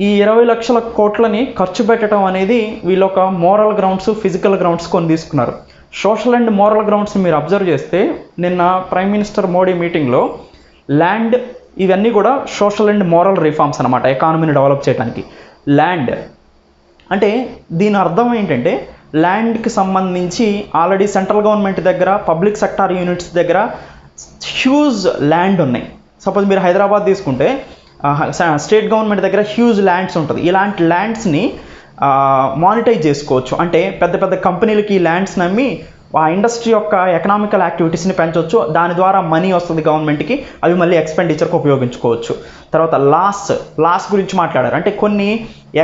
ఈ 20 లక్షల కోట్లని ఖర్చు పెట్టడం అనేది వీళ్ళొక మోరల్ గ్రౌండ్స్, ఫిజికల్ గ్రౌండ్స్ కొని తీసుకున్నారు. సోషల్ అండ్ మోరల్ గ్రౌండ్స్ని మీరు అబ్జర్వ్ చేస్తే నిన్న ప్రైమ్ మినిస్టర్ మోడీ మీటింగ్లో ల్యాండ్ ఇవన్నీ కూడా సోషల్ అండ్ మోరల్ రిఫార్మ్స్ అనమాట, ఎకానమీని డెవలప్ చేయడానికి. ల్యాండ్ అంటే దీని అర్థం ఏంటంటే ల్యాండ్కి సంబంధించి ఆల్రెడీ సెంట్రల్ గవర్నమెంట్ దగ్గర, పబ్లిక్ సెక్టార్ యూనిట్స్ దగ్గర హ్యూజ్ ల్యాండ్ ఉన్నాయి. సపోజ్ మీరు హైదరాబాద్ తీసుకుంటే స్టేట్ గవర్నమెంట్ దగ్గర హ్యూజ్ ల్యాండ్స్ ఉంటుంది. ఇలాంటి ల్యాండ్స్ని మానిటైజ్ చేసుకోవచ్చు. అంటే పెద్ద పెద్ద కంపెనీలకి ఈ ల్యాండ్స్ని అమ్మి ఆ ఇండస్ట్రీ యొక్క ఎకనామికల్ యాక్టివిటీస్ని పెంచవచ్చు. దాని ద్వారా మనీ వస్తుంది గవర్నమెంట్కి, అవి మళ్ళీ ఎక్స్పెండిచర్కి ఉపయోగించుకోవచ్చు. తర్వాత లాస్ గురించి మాట్లాడారు. అంటే కొన్ని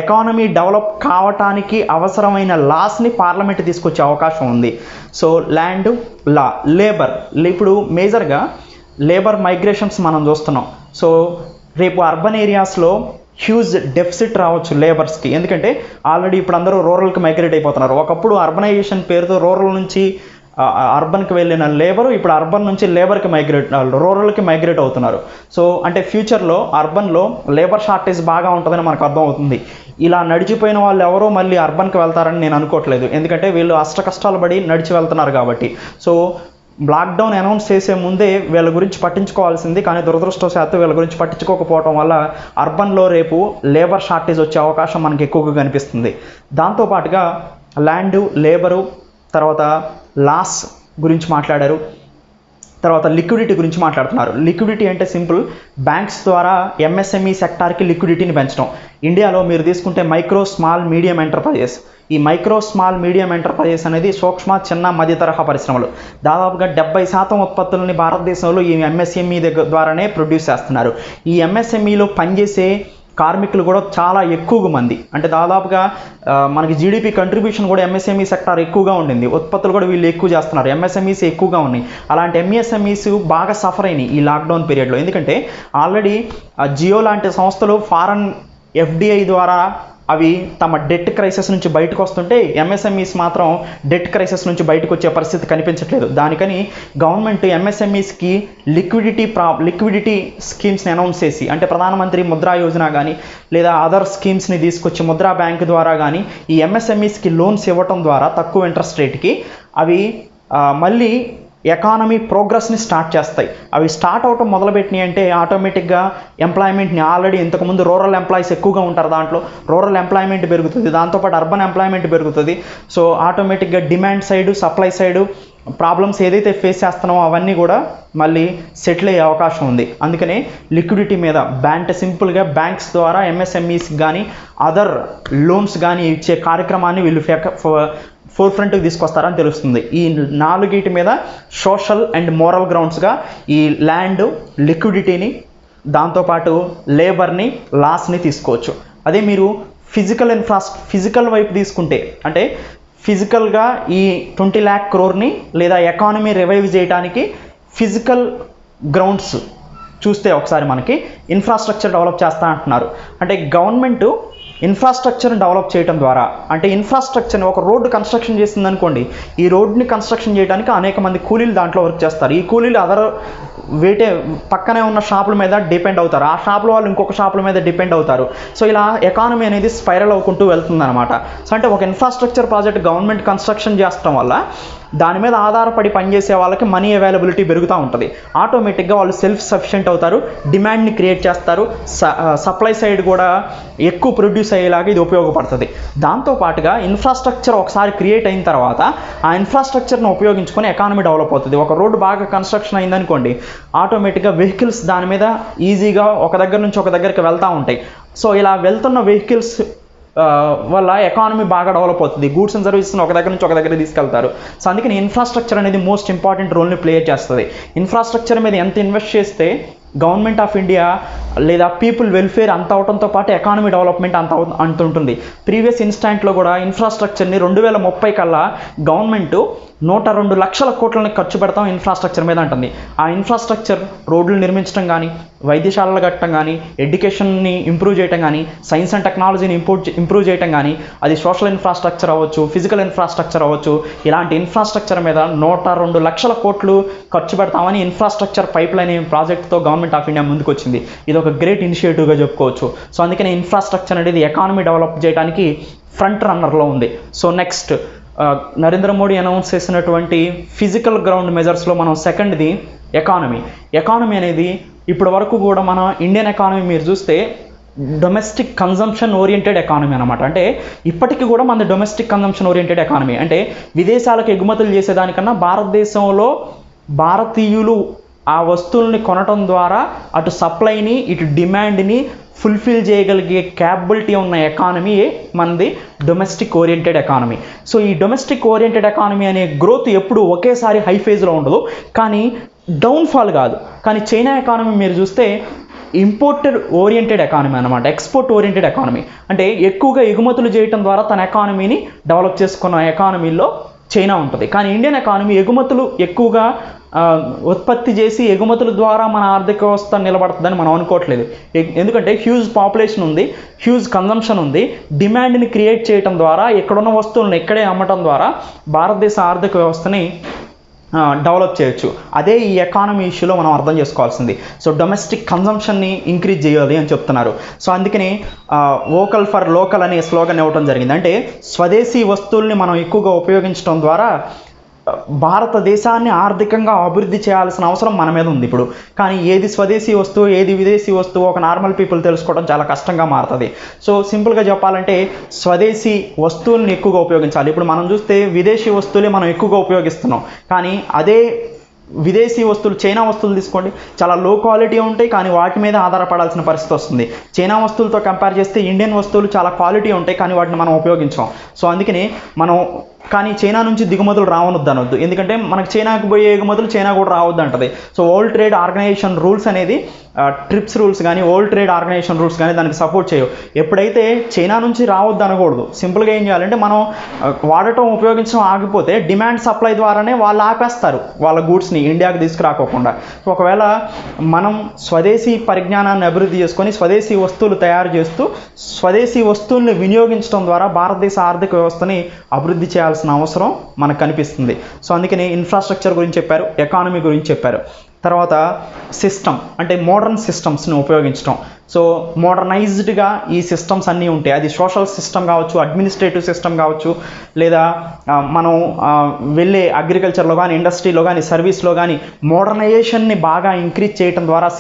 ఎకానమీ డెవలప్ కావటానికి అవసరమైన లాస్ని పార్లమెంట్ తీసుకొచ్చే అవకాశం ఉంది. సో ల్యాండ్, లా, లేబర్. ఇప్పుడు మేజర్గా లేబర్ మైగ్రేషన్స్ మనం చూస్తున్నాం. సో రేపు అర్బన్ ఏరియాస్లో హ్యూజ్ డెఫిసిట్ రావచ్చు లేబర్స్కి. ఎందుకంటే ఆల్రెడీ ఇప్పుడు అందరూ రూరల్కి మైగ్రేట్ అయిపోతున్నారు. ఒకప్పుడు అర్బనైజేషన్ పేరుతో రూరల్ నుంచి అర్బన్కి వెళ్ళిన లేబరు ఇప్పుడు అర్బన్ నుంచి రూరల్కి మైగ్రేట్ అవుతున్నారు. సో అంటే ఫ్యూచర్లో అర్బన్లో లేబర్ షార్టేజ్ బాగా ఉంటుందని మనకు అర్థం అవుతుంది. ఇలా నడిచిపోయిన వాళ్ళు ఎవరో మళ్ళీ అర్బన్కి వెళ్తారని నేను అనుకోవట్లేదు. ఎందుకంటే వీళ్ళు కష్టాలు పడి నడిచి వెళ్తున్నారు కాబట్టి. సో లాక్డౌన్ అనౌన్స్ చేసే ముందే వీళ్ళ గురించి పట్టించుకోవాల్సింది, కానీ దురదృష్టవశాత్తు వీళ్ళ గురించి పట్టించుకోకపోవడం వల్ల అర్బన్లో రేపు లేబర్ షార్టేజ్ వచ్చే అవకాశం మనకి ఎక్కువగా కనిపిస్తుంది. దాంతోపాటుగా ల్యాండు, లేబరు, తర్వాత లాస్ గురించి మాట్లాడారు. తర్వాత లిక్విడిటీ గురించి మాట్లాడుతున్నారు. లిక్విడిటీ అంటే సింపుల్, బ్యాంక్స్ ద్వారా ఎంఎస్ఎంఈ సెక్టార్కి లిక్విడిటీని పెంచడం. ఇండియాలో మీరు తీసుకుంటే మైక్రో, స్మాల్, మీడియం ఎంటర్ప్రైజెస్. ఈ మైక్రో, స్మాల్, మీడియం ఎంటర్ప్రైజెస్ అనేది సూక్ష్మ, చిన్న, మధ్య తరహా పరిశ్రమలు. దాదాపుగా 70% ఉత్పత్తులని భారతదేశంలో ఈ ఎంఎస్ఎంఈ ద్వారానే ప్రొడ్యూస్ చేస్తున్నారు. ఈ ఎంఎస్ఎంఈలో పనిచేసే కార్మికులు కూడా చాలా ఎక్కువ మంది. అంటే దాదాపుగా మనకి జీడిపి కంట్రిబ్యూషన్ కూడా ఎంఎస్ఎంఈ సెక్టార్ ఎక్కువగా ఉండింది. ఉత్పత్తులు కూడా వీళ్ళు ఎక్కువ చేస్తున్నారు. ఎంఎస్ఎంఈస్ ఎక్కువగా ఉన్నాయి. అలాంటి ఎంఎస్ఎంఈస్ బాగా సఫర్ అయినాయి ఈ లాక్డౌన్ పీరియడ్లో. ఎందుకంటే ఆల్రెడీ జియో లాంటి సంస్థలు ఫారెన్ ఎఫ్డిఐ ద్వారా అవి తమ డెట్ క్రైసిస్ నుంచి బయటకు వస్తుంటే ఎంఎస్ఎంఈస్ మాత్రం డెట్ క్రైసిస్ నుంచి బయటకు వచ్చే పరిస్థితి కనిపించట్లేదు. దానికని గవర్నమెంట్ ఎంఎస్ఎంఈస్కి లిక్విడిటీ స్కీమ్స్ని అనౌన్స్ చేసి, అంటే ప్రధానమంత్రి ముద్రా యోజన కానీ లేదా అదర్ స్కీమ్స్ని తీసుకొచ్చి ముద్రా బ్యాంక్ ద్వారా కానీ ఈ ఎంఎస్ఎంఈస్కి లోన్స్ ఇవ్వటం ద్వారా తక్కువ ఇంట్రెస్ట్ రేట్కి అవి మళ్ళీ ఎకానమీ ప్రోగ్రెస్ని స్టార్ట్ చేస్తాయి. అవి స్టార్ట్ అవటం మొదలుపెట్టినాయి అంటే ఆటోమేటిక్గా ఎంప్లాయ్మెంట్ని, ఆల్రెడీ ఇంతకుముందు రూరల్ ఎంప్లాయీస్ ఎక్కువగా ఉంటారు, దాంట్లో రూరల్ ఎంప్లాయ్మెంట్ పెరుగుతుంది, దాంతోపాటు అర్బన్ ఎంప్లాయ్మెంట్ పెరుగుతుంది. సో ఆటోమేటిక్గా demand side, supply side problems ఏదైతే ఫేస్ చేస్తున్నామో అవన్నీ కూడా మళ్ళీ సెటిల్ అయ్యే అవకాశం ఉంది. అందుకనే లిక్విడిటీ మీద సింపుల్గా బ్యాంక్స్ ద్వారా ఎంఎస్ఎంఈస్కి కానీ అదర్ లోన్స్ కానీ ఇచ్చే కార్యక్రమాన్ని వీళ్ళు ఫోర్ ఫ్రంట్కి తీసుకొస్తారని తెలుస్తుంది. ఈ 4 మీద సోషల్ అండ్ మోరల్ గ్రౌండ్స్గా ఈ ల్యాండ్, లిక్విడిటీని, లేబర్ని, లాస్ని తీసుకోవచ్చు. అదే మీరు ఫిజికల్ వైపు తీసుకుంటే, అంటే ఫిజికల్గా ఈ 20 lakh crore లేదా ఎకానమీ రివైవ్ చేయడానికి ఫిజికల్ గ్రౌండ్స్ చూస్తే ఒకసారి మనకి ఇన్ఫ్రాస్ట్రక్చర్ డెవలప్ చేస్తా అంటున్నారు. అంటే గవర్నమెంట్ ఇన్ఫ్రాస్ట్రక్చర్ని డెవలప్ చేయడం ద్వారా, అంటే ఇన్ఫ్రాస్ట్రక్చర్ని ఒక రోడ్డు కన్స్ట్రక్షన్ చేసింది అనుకోండి, ఈ రోడ్ని కన్స్ట్రక్షన్ చేయడానికి అనేక మంది కూలీలు దాంట్లో వర్క్ చేస్తారు. ఈ కూలీలు పక్కనే ఉన్న షాపుల మీద డిపెండ్ అవుతారు. ఆ షాపుల వాళ్ళు ఇంకొక షాపుల మీద డిపెండ్ అవుతారు. సో ఇలా ఎకానమీ అనేది స్పైరల్ అవ్వుకుంటూ వెళ్తుందన్నమాట. సో అంటే ఒక ఇన్ఫ్రాస్ట్రక్చర్ ప్రాజెక్ట్ గవర్నమెంట్ కన్స్ట్రక్షన్ చేయడం వల్ల దాని మీద ఆధారపడి పనిచేసే వాళ్ళకి మనీ అవైలబిలిటీ పెరుగుతూ ఉంటుంది. ఆటోమేటిక్గా వాళ్ళు సెల్ఫ్ సఫిషియెంట్ అవుతారు, డిమాండ్ని క్రియేట్ చేస్తారు, సప్లై సైడ్ కూడా ఎక్కువ ప్రొడ్యూస్ అయ్యేలాగా ఇది ఉపయోగపడుతుంది. దాంతోపాటుగా ఇన్ఫ్రాస్ట్రక్చర్ ఒకసారి క్రియేట్ అయిన తర్వాత ఆ ఇన్ఫ్రాస్ట్రక్చర్ను ఉపయోగించుకొని ఎకానమీ డెవలప్ అవుతుంది. ఒక రోడ్డు బాగా కన్స్ట్రక్షన్ అయిందనుకోండి, ఆటోమేటిక్గా వెహికల్స్ దాని మీద ఈజీగా ఒక దగ్గర నుంచి ఒక దగ్గరికి వెళ్తూ ఉంటాయి. సో ఇలా వెళ్తున్న వెహికల్స్ వల్ల ఎకానమీ బాగా డెవలప్ అవుతుంది. గూడ్స్ అండ్ సర్వీసెస్ని ఒక దగ్గర నుంచి ఒక దగ్గర తీసుకెళ్తారు. సో అందుకని ఇన్ఫ్రాస్ట్రక్చర్ అనేది మోస్ట్ ఇంపార్టెంట్ రోల్ని ప్లే చేస్తుంది. ఇన్ఫ్రాస్ట్రక్చర్ మీద ఎంత ఇన్వెస్ట్ చేస్తే గవర్నమెంట్ ఆఫ్ ఇండియా లేదా పీపుల్ వెల్ఫేర్ అంత అవడంతో పాటు ఎకానమీ డెవలప్మెంట్ అంత ఉంటుంది. ప్రీవియస్ ఇన్స్టాంట్లో కూడా ఇన్ఫ్రాస్ట్రక్చర్ని 2030 కల్లా గవర్నమెంట్ 102 లక్షల కోట్లని ఖర్చు పెడతాం ఇన్ఫ్రాస్ట్రక్చర్ మీద అంటుంది. ఆ ఇన్ఫ్రాస్ట్రక్చర్ రోడ్లు నిర్మించడం కానీ, వైద్యశాలలు కట్టడం కానీ, ఎడ్యుకేషన్ని ఇంప్రూవ్ చేయడం కానీ, సైన్స్ అండ్ టెక్నాలజీని ఇంప్రూవ్ చేయడం కానీ, అది సోషల్ ఇన్ఫ్రాస్ట్రక్చర్ అవ్వచ్చు, ఫిజికల్ ఇన్ఫ్రాస్ట్రక్చర్ అవ్వచ్చు, ఇలాంటి ఇన్ఫ్రాస్ట్రక్చర్ మీద 102 లక్షల కోట్లు ఖర్చు పెడతామని ఇన్ఫ్రాస్ట్రక్చర్ పైప్ లైన్ ప్రాజెక్ట్తో గవర్నమెంట్ ఆఫ్ ఇండియా ముందుకు వచ్చింది. ఇది ఒక గ్రేట్ ఇనిషియేటివ్గా చెప్పుకోవచ్చు. సో అందుకనే ఇన్ఫ్రాస్ట్రక్చర్ అనేది ఎకానమీ డెవలప్ చేయడానికి ఫ్రంట్ రన్నర్లో ఉంది. So next Narendra Modi announce చేసినటువంటి ఫిజికల్ గ్రౌండ్ మెజర్స్లో మనం సెకండ్ది ఎకానమీ అనేది ఇప్పటి వరకు కూడా మన ఇండియన్ ఎకానమీ మీరు చూస్తే డొమెస్టిక్ కన్జంప్షన్ ఓరియంటెడ్ ఎకానమీ అనమాట. అంటే ఇప్పటికీ కూడా మన డొమెస్టిక్ కన్జంప్షన్ ఓరియంటెడ్ ఎకానమీ. అంటే విదేశాలకు ఎగుమతులు చేసేదానికన్నా భారతదేశంలో భారతీయులు ఆ వస్తువుల్ని కొనటం ద్వారా అటు సప్లైని ఇటు డిమాండ్ని ఫుల్ఫిల్ చేయగలిగే క్యాపబిలిటీ ఉన్న ఎకానమీ మనది డొమెస్టిక్ ఓరియంటెడ్ ఎకానమీ. సో ఈ డొమెస్టిక్ ఓరియంటెడ్ ఎకానమీ అనే గ్రోత్ ఎప్పుడు ఒకేసారి హై ఫేజ్లో ఉండదు, కానీ డౌన్ఫాల్ కాదు. కానీ చైనా ఎకానమీ మీరు చూస్తే ఇంపోర్టెడ్ ఓరియంటెడ్ ఎకానమీ అనమాట, ఎక్స్పోర్ట్ ఓరియంటెడ్ ఎకానమీ. అంటే ఎక్కువగా ఎగుమతులు చేయటం ద్వారా తన ఎకానమీని డెవలప్ చేసుకున్న ఎకానమీలో చైనా ఉంటుంది. కానీ ఇండియన్ ఎకానమీ ఎగుమతులు ఎక్కువగా ఉత్పత్తి చేసి ఎగుమతుల ద్వారా మన ఆర్థిక వ్యవస్థ నిలబడుతుందని మనం అనుకోవట్లేదు. ఎందుకంటే హ్యూజ్ పాపులేషన్ ఉంది, హ్యూజ్ కన్జంప్షన్ ఉంది. డిమాండ్ని క్రియేట్ చేయడం ద్వారా ఎక్కడున్న వస్తువులను ఇక్కడే అమ్మటం ద్వారా భారతదేశ ఆర్థిక వ్యవస్థని డెవలప్ చేయొచ్చు. అదే ఈ ఎకానమీ ఇష్యూలో మనం అర్థం చేసుకోవాల్సింది. సో డొమెస్టిక్ కన్జంప్షన్ని ఇంక్రీజ్ చేయాలి అని చెప్తున్నారు. సో అందుకని వోకల్ ఫర్ లోకల్ అనే స్లోగన్ ఇవ్వడం జరిగింది. అంటే స్వదేశీ వస్తువుల్ని మనం ఎక్కువగా ఉపయోగించడం ద్వారా భారతదేశాన్ని ఆర్థికంగా అభివృద్ధి చేయాల్సిన అవసరం మన మీద ఉంది ఇప్పుడు. కానీ ఏది స్వదేశీ వస్తువు ఏది విదేశీ వస్తువు ఒక నార్మల్ పీపుల్ తెలుసుకోవడం చాలా కష్టంగా మారుతుంది. సో సింపుల్గా చెప్పాలంటే స్వదేశీ వస్తువుల్ని ఎక్కువగా ఉపయోగించాలి. ఇప్పుడు మనం చూస్తే విదేశీ వస్తువులే మనం ఎక్కువగా ఉపయోగిస్తున్నాం. కానీ అదే విదేశీ వస్తువులు చైనా వస్తువులు తీసుకోండి, చాలా లో క్వాలిటీ ఉంటాయి, కానీ వాటి మీద ఆధారపడాల్సిన పరిస్థితి వస్తుంది. చైనా వస్తువులతో కంపేర్ చేస్తే ఇండియన్ వస్తువులు చాలా క్వాలిటీ ఉంటాయి, కానీ వాటిని మనం ఉపయోగించాం. సో అందుకని మనం కానీ చైనా నుంచి దిగుమతులు రావనొద్దు అనొద్దు, ఎందుకంటే మనకు చైనాకు పోయే ఎగుమతులు చైనా కూడా రావద్దు అంటది. So world trade organization rules అనేది ట్రిప్స్ రూల్స్ కానీ వరల్డ్ ట్రేడ్ ఆర్గనైజేషన్ రూల్స్ కానీ దానికి సపోర్ట్ చేయవు. ఎప్పుడైతే చైనా నుంచి రావద్దు అనకూడదు, సింపుల్గా ఏం చేయాలంటే మనం వాడటం ఉపయోగించడం ఆగిపోతే డిమాండ్ సప్లై ద్వారానే వాళ్ళు ఆపేస్తారు వాళ్ళ గూడ్స్ని ఇండియాకి తీసుకురాకోకుండా. సో ఒకవేళ మనం స్వదేశీ పరిజ్ఞానాన్ని అభివృద్ధి చేసుకొని స్వదేశీ వస్తువులు తయారు చేస్తూ స్వదేశీ వస్తువుల్ని వినియోగించడం ద్వారా భారతదేశ ఆర్థిక వ్యవస్థని అభివృద్ధి చేయాల్సిన అవసరం మనకు కనిపిస్తుంది. సో అందుకని ఇన్ఫ్రాస్ట్రక్చర్ గురించి చెప్పారు, ఎకానమీ గురించి చెప్పారు. తర్వాత సిస్టమ్ అంటే మోడర్న్ సిస్టమ్స్ని ఉపయోగించడం. సో మోడర్నైజ్డ్గా ఈ సిస్టమ్స్ అన్నీ ఉంటాయి. అది సోషల్ సిస్టమ్ కావచ్చు, అడ్మినిస్ట్రేటివ్ సిస్టమ్ కావచ్చు, లేదా మనం వెళ్ళే అగ్రికల్చర్లో కానీ ఇండస్ట్రీలో కానీ సర్వీస్లో కానీ మోడర్నైజేషన్ని బాగా ఇంక్రీజ్ చేయడం ద్వారా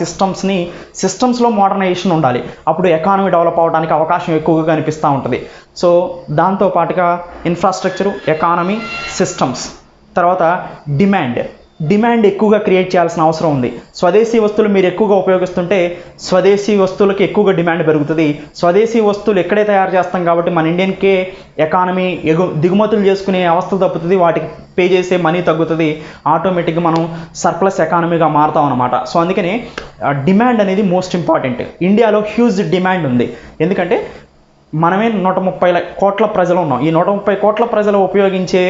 సిస్టమ్స్లో మోడర్నైజేషన్ ఉండాలి. అప్పుడు ఎకానమీ డెవలప్ అవ్వడానికి అవకాశం ఎక్కువగా కనిపిస్తూ ఉంటుంది. సో దాంతోపాటుగా ఇన్ఫ్రాస్ట్రక్చరు, ఎకానమీ, సిస్టమ్స్. తర్వాత డిమాండ్ ఎక్కువగా క్రియేట్ చేయాల్సిన అవసరం ఉంది. స్వదేశీ వస్తువులు మీరు ఎక్కువగా ఉపయోగిస్తుంటే స్వదేశీ వస్తువులకి ఎక్కువగా డిమాండ్ పెరుగుతుంది. స్వదేశీ వస్తువులు ఎక్కడే తయారు చేస్తాం కాబట్టి మన ఇండియన్కే ఎకానమీ దిగుమతులు చేసుకునే అవస్థ తప్పుతుంది, వాటికి పే చేసే మనీ తగ్గుతుంది, ఆటోమేటిక్గా మనం సర్ప్లస్ ఎకానమీగా మారుతాం అనమాట. సో అందుకని డిమాండ్ అనేది మోస్ట్ ఇంపార్టెంట్. ఇండియాలో హ్యూజ్ డిమాండ్ ఉంది, ఎందుకంటే మనమే 130 కోట్ల ప్రజలు ఉన్నాం. ఈ 130 కోట్ల ప్రజలు ఉపయోగించే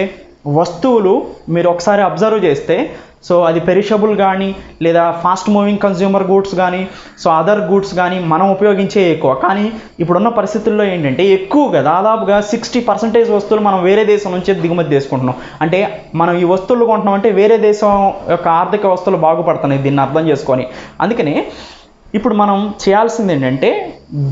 వస్తువులు మీరు ఒకసారి అబ్జర్వ్ చేస్తే సో అది పెరిషబుల్ కానీ లేదా ఫాస్ట్ మూవింగ్ కన్జ్యూమర్ గూడ్స్ కానీ సో అదర్ గూడ్స్ కానీ మనం ఉపయోగించే ఎక్కువ. కానీ ఇప్పుడున్న పరిస్థితుల్లో ఏంటంటే ఎక్కువగా దాదాపుగా 60% వస్తువులు మనం వేరే దేశం నుంచి దిగుమతి చేసుకుంటున్నాం. అంటే మనం ఈ వస్తువులు కొంటున్నాం అంటే వేరే దేశం యొక్క ఆర్థిక వ్యవస్థలు బాగుపడుతున్నాయి, దీన్ని అర్థం చేసుకొని. అందుకని ఇప్పుడు మనం చేయాల్సింది ఏంటంటే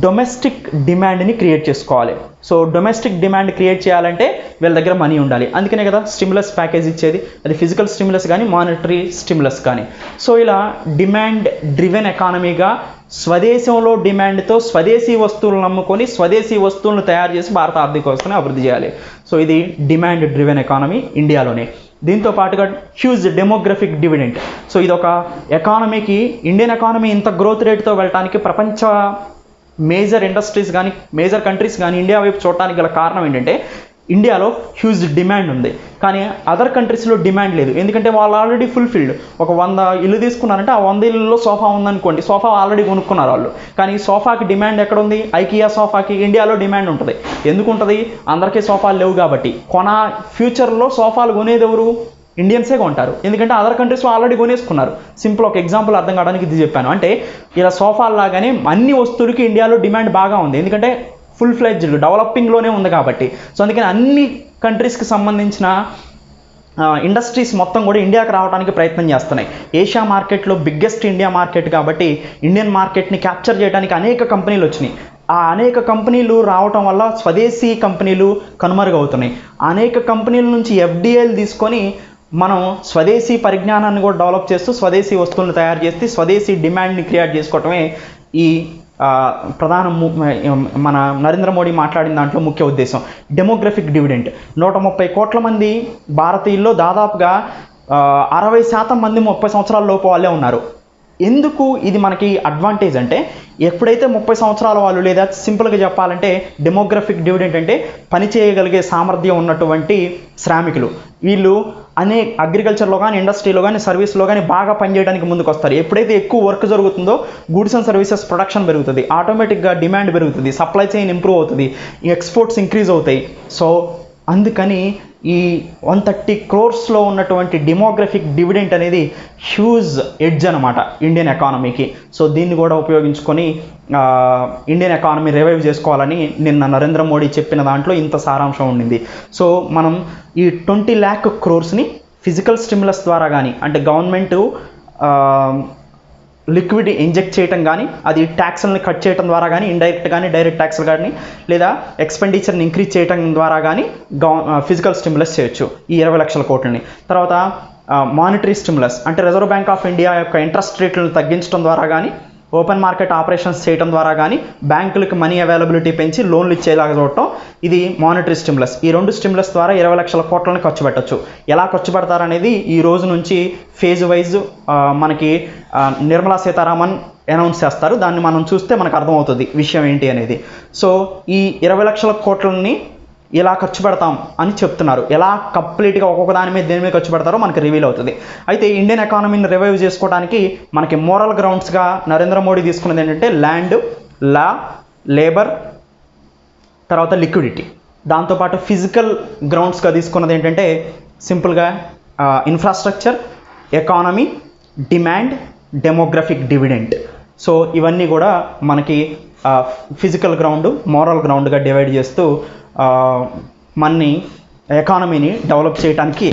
డొమెస్టిక్ డిమాండ్ని క్రియేట్ చేసుకోవాలి. సో డొమెస్టిక్ డిమాండ్ క్రియేట్ చేయాలంటే వీళ్ళ దగ్గర మనీ ఉండాలి. అందుకనే కదా స్టిమ్యులస్ ప్యాకేజ్ ఇచ్చేది, అది ఫిజికల్ స్టిమ్యులస్ కానీ మానిటరీ స్టిమ్యులస్ కానీ. సో ఇలా డిమాండ్ డ్రివెన్ ఎకానమీగా స్వదేశంలో డిమాండ్తో స్వదేశీ వస్తువులను నమ్ముకొని స్వదేశీ వస్తువులను తయారు చేసి భారత ఆర్థిక వ్యవస్థను అభివృద్ధి చేయాలి. సో ఇది డిమాండ్ డ్రివెన్ ఎకానమీ ఇండియాలోనే. దీంతో పాటుగా హ్యూజ్ డెమోగ్రఫిక్ డివిడెంట్. సో ఇది ఒక ఎకానమీకి ఇండియన్ ఎకానమీ ఇంత గ్రోత్ రేట్తో వెళ్ళడానికి ప్రపంచ మేజర్ ఇండస్ట్రీస్ కానీ మేజర్ కంట్రీస్ కానీ ఇండియా వైపు చూడటానికి గల కారణం ఏంటంటే ఇండియాలో హ్యూజ్ డిమాండ్ ఉంది, కానీ అదర్ కంట్రీస్లో డిమాండ్ లేదు. ఎందుకంటే వాళ్ళు ఆల్రెడీ ఫుల్ఫిల్డ్. ఒక 100 ఇల్లు తీసుకున్నారంటే ఆ 100 ఇళ్ళలో సోఫా ఉందనుకోండి, సోఫా ఆల్రెడీ కొనుక్కున్నారు వాళ్ళు. కానీ సోఫాకి డిమాండ్ ఎక్కడ ఉంది? ఐకియా సోఫాకి ఇండియాలో డిమాండ్ ఉంటుంది. ఎందుకు ఉంటుంది? అందరికీ సోఫాలు లేవు కాబట్టి. ఫ్యూచర్లో సోఫాలు కొనేది ఎవరు? ఇండియన్సే కొంటారు, ఎందుకంటే అదర్ కంట్రీస్లో ఆల్రెడీ కొనేసుకున్నారు. సింపుల్ ఒక ఎగ్జాంపుల్ అర్థం కావడానికి ఇది చెప్పాను. అంటే ఇలా సోఫాల్ లాగానే అన్ని వస్తువులకి ఇండియాలో డిమాండ్ బాగా ఉంది, ఎందుకంటే ఫుల్ ఫ్లెడ్జ్డ్ డెవలపింగ్లోనే ఉంది కాబట్టి. సో అందుకని అన్ని కంట్రీస్కి సంబంధించిన ఇండస్ట్రీస్ మొత్తం కూడా ఇండియాకి రావడానికి ప్రయత్నం చేస్తున్నాయి. ఏషియా మార్కెట్లో బిగ్గెస్ట్ ఇండియా మార్కెట్ కాబట్టి ఇండియన్ మార్కెట్ని క్యాప్చర్ చేయడానికి అనేక కంపెనీలు వచ్చినాయి. ఆ అనేక కంపెనీలు రావటం వల్ల స్వదేశీ కంపెనీలు కనుమరుగవుతున్నాయి. అనేక కంపెనీల నుంచి ఎఫ్డిఐలు తీసుకొని మనం స్వదేశీ పరిజ్ఞానాన్ని కూడా డెవలప్ చేస్తూ స్వదేశీ వస్తువులను తయారు చేసి స్వదేశీ డిమాండ్ని క్రియేట్ చేసుకోవటమే ఈ మన నరేంద్ర మోడీ మాట్లాడిన దాంట్లో ముఖ్య ఉద్దేశం. Demographic dividend. 130 కోట్ల మంది భారతీయుల్లో దాదాపుగా 60% మంది 30 సంవత్సరాల లోపు వాళ్ళే ఉన్నారు. ఎందుకు ఇది మనకి అడ్వాంటేజ్ అంటే, ఎప్పుడైతే 30 సంవత్సరాల వాళ్ళు, లేదా సింపుల్గా చెప్పాలంటే డెమోగ్రఫిక్ డివిడెంట్ అంటే పని చేయగలిగే సామర్థ్యం ఉన్నటువంటి శ్రామికులు, వీళ్ళు అగ్రికల్చర్లో కానీ ఇండస్ట్రీలో కానీ సర్వీస్లో కానీ బాగా పనిచేయడానికి ముందుకు వస్తారు. ఎప్పుడైతే ఎక్కువ వర్క్ జరుగుతుందో గూడ్స్ అండ్ సర్వీసెస్ ప్రొడక్షన్ పెరుగుతుంది, ఆటోమేటిక్గా డిమాండ్ పెరుగుతుంది, సప్లై చైన్ ఇంప్రూవ్ అవుతుంది, ఎక్స్పోర్ట్స్ ఇంక్రీజ్ అవుతాయి. సో అందుకని ఈ 130 crores ఉన్నటువంటి డెమోగ్రఫిక్ డివిడెంట్ అనేది హ్యూజ్ ఎడ్జ్ అనమాట ఇండియన్ ఎకానమీకి. సో దీన్ని కూడా ఉపయోగించుకొని ఇండియన్ ఎకానమీ రివైవ్ చేసుకోవాలని నిన్న నరేంద్ర మోడీ చెప్పిన దాంట్లో ఇంత సారాంశం ఉండింది. సో మనం ఈ 20 lakh crores ఫిజికల్ స్టిమ్యులస్ ద్వారా కానీ, అంటే గవర్నమెంటు లిక్విడ్ ఇంజెక్ట్ చేయటం కానీ, అది ట్యాక్స్లను కట్ చేయడం ద్వారా కానీ, ఇండైరెక్ట్ కానీ డైరెక్ట్ ట్యాక్స్లు కానీ, లేదా ఎక్స్పెండిచర్ని ఇంక్రీజ్ చేయడం ద్వారా కానీ ఫిజికల్ స్టిమ్యులస్ చేయొచ్చు ఈ 20 లక్షల కోట్లని. తర్వాత మానిటరీ స్టిమ్యులస్ అంటే రిజర్వ్ బ్యాంక్ ఆఫ్ ఇండియా యొక్క ఇంట్రెస్ట్ రేట్లను తగ్గించడం ద్వారా కానీ, ఓపెన్ మార్కెట్ ఆపరేషన్స్ చేయడం ద్వారా కానీ బ్యాంకులకు మనీ అవైలబిలిటీ పెంచి లోన్లు ఇచ్చేలాగా చూడటం, ఇది మానిటరీ స్టిమ్యులస్. ఈ 2 స్టిమ్యులస్ ద్వారా 20 లక్షల కోట్లను ఖర్చు పెట్టచ్చు. ఎలా ఖర్చు పెడతారనేది ఈ రోజు నుంచి ఫేజ్ వైజ్ మనకి నిర్మలా సీతారామన్ అనౌన్స్ చేస్తారు. దాన్ని మనం చూస్తే మనకు అర్థమవుతుంది విషయం ఏంటి అనేది. సో ఈ 20 లక్షల కోట్లని ఇలా ఖర్చు పెడతాం అని చెప్తున్నారు. ఎలా కంప్లీట్గా ఒక్కొక్క దాని మీద దేని మీద ఖర్చు పెడతారో మనకి రివీల్ అవుతుంది. అయితే ఇండియన్ ఎకానమీని రివైవ్ చేసుకోవడానికి మనకి మోరల్ గ్రౌండ్స్గా నరేంద్ర మోడీ తీసుకున్నది ఏంటంటే ల్యాండ్, లా, లేబర్, తర్వాత లిక్విడిటీ. దాంతోపాటు ఫిజికల్ గ్రౌండ్స్గా తీసుకున్నది ఏంటంటే సింపుల్గా infrastructure, economy, demand, demographic dividend. So ఇవన్నీ కూడా మనకి ఫిజికల్ గ్రౌండ్, మోరల్ గ్రౌండ్గా డివైడ్ చేస్తూ మనని ఎకానమీని డెవలప్ చేయడానికి